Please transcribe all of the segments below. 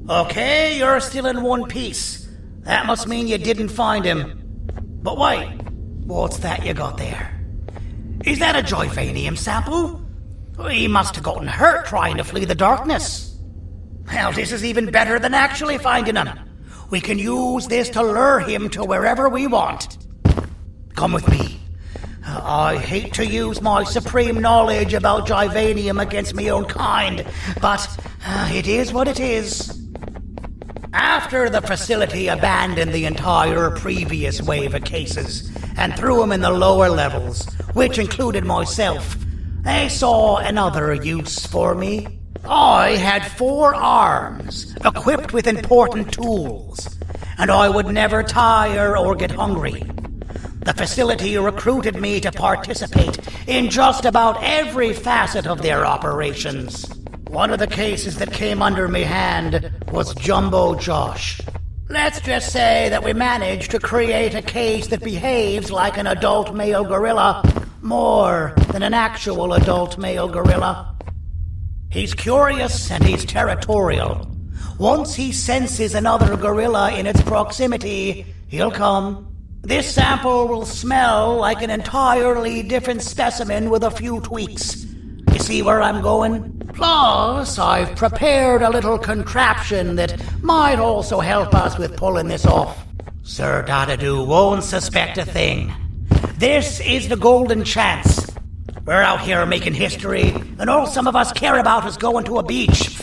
Okay, you're still in one piece. That must mean you didn't find him. But wait, what's that you got there? Is that a Joyvanium sample? He must have gotten hurt trying to flee the darkness. Well, this is even better than actually finding him. We can use this to lure him to wherever we want. Come with me. I hate to use my supreme knowledge about Joyvanium against my own kind, but it is what it is. After the facility abandoned the entire previous wave of cases and threw them in the lower levels, which included myself, they saw another use for me. I had 4 arms, equipped with important tools, and I would never tire or get hungry. The facility recruited me to participate in just about every facet of their operations. One of the cases that came under me hand was Jumbo Josh. Let's just say that we managed to create a case that behaves like an adult male gorilla, more than an actual adult male gorilla. He's curious and he's territorial. Once he senses another gorilla in its proximity, he'll come. This sample will smell like an entirely different specimen with a few tweaks. You see where I'm going? Plus, I've prepared a little contraption that might also help us with pulling this off. Sir Dadadoo won't suspect a thing. This is the golden chance. We're out here making history, and all some of us care about is going to a beach.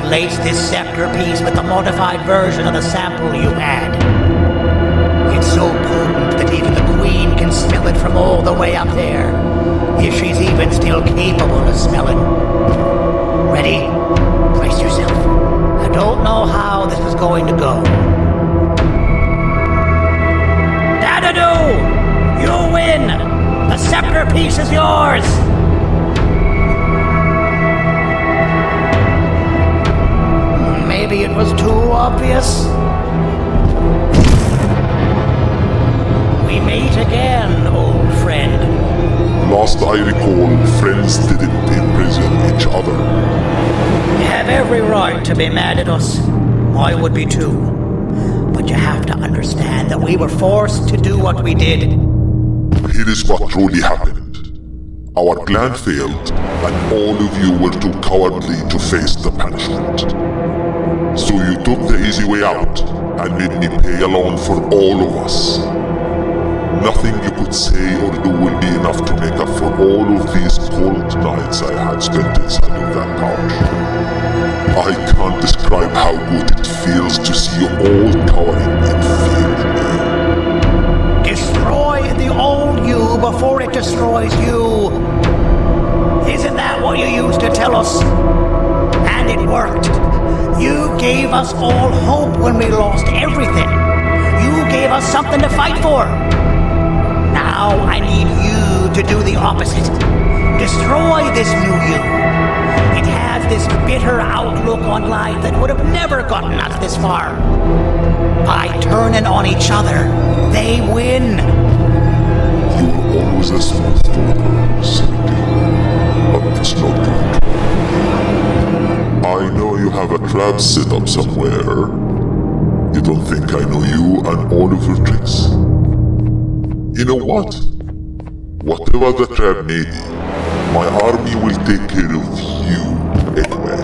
Laced this scepter piece with the modified version of the sample you had. It's so potent that even the Queen can smell it from all the way up there, if she's even still capable of smelling. Ready? Brace yourself. I don't know how this is going to go. masterpiece is yours! Maybe it was too obvious. We meet again, old friend. Last I recall, friends didn't imprison each other. You have every right to be mad at us. I would be too. But you have to understand that we were forced to do what we did. Here is what truly happened. Our plan failed, and all of you were too cowardly to face the punishment. So you took the easy way out, and made me pay alone for all of us. Nothing you could say or do will be enough to make up for all of these cold nights I had spent inside of that couch. I can't describe how good it feels to see you all cowering in fear of me. Destroy the old you before it destroys you. Isn't that what you used to tell us? And it worked. You gave us all hope when we lost everything. You gave us something to fight for. Now I need you to do the opposite. Destroy this new you. It has this bitter outlook on life that would have never gotten us this far. By turning on each other, they win. You were always a smooth talker, Sergey. But it's not good. I know you have a trap set up somewhere. You don't think I know you and all of your tricks? You know what? Whatever the trap may be, my army will take care of you anyway.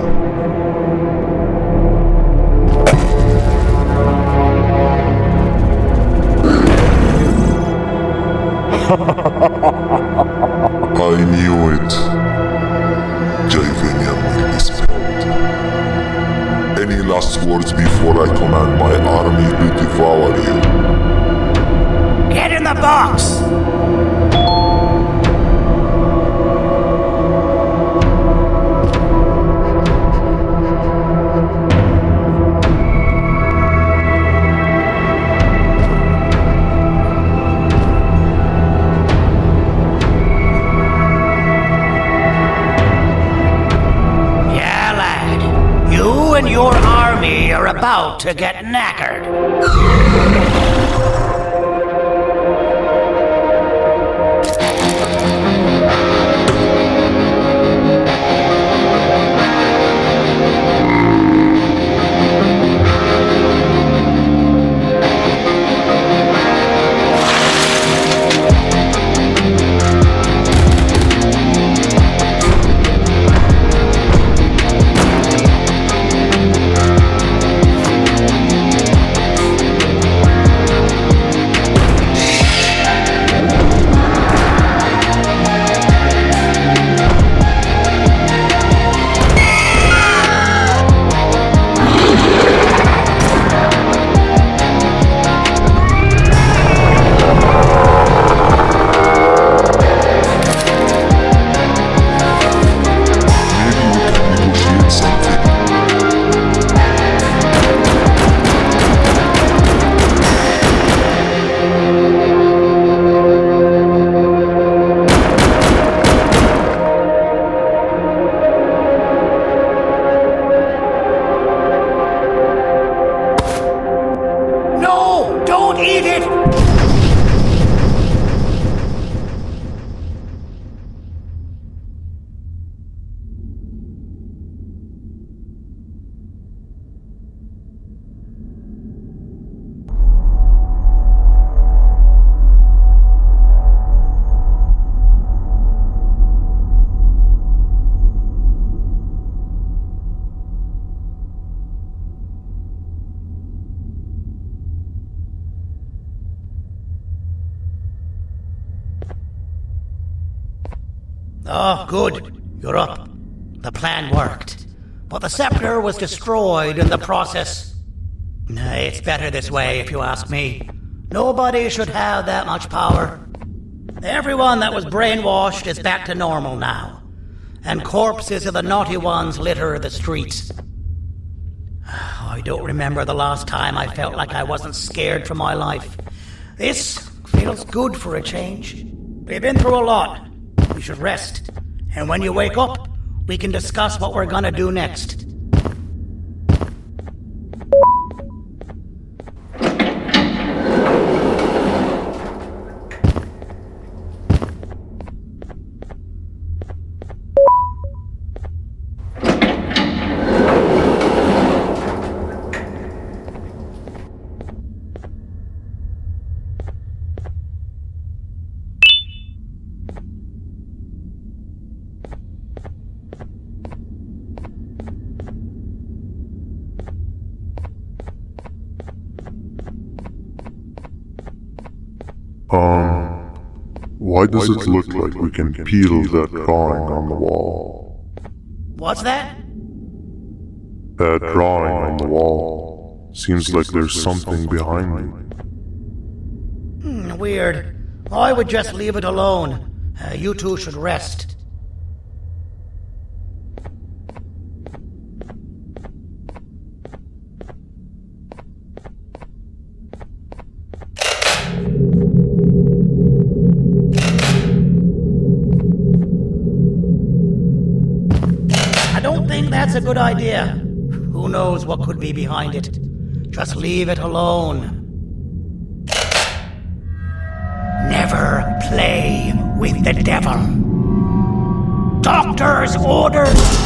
I knew it. Javanian will be spelled. Any last words before I command my army to devour you? Get in the box! Yeah, lad. You and your army are about to get knackered. Oh, good. You're up. The plan worked. But the scepter was destroyed in the process. It's better this way, if you ask me. Nobody should have that much power. Everyone that was brainwashed is back to normal now. And corpses of the naughty ones litter the streets. I don't remember the last time I felt like I wasn't scared for my life. This feels good for a change. We've been through a lot. We should rest. And when you wake up, we can discuss what we're gonna do next. Why does it look like we can peel that drawing on the wall? What's that? That drawing on the wall. Seems like there's something behind it. Weird. I would just leave it alone. You two should rest. I don't think that's a good idea. Who knows what could be behind it? Just leave it alone. Never play with the devil. Doctor's orders!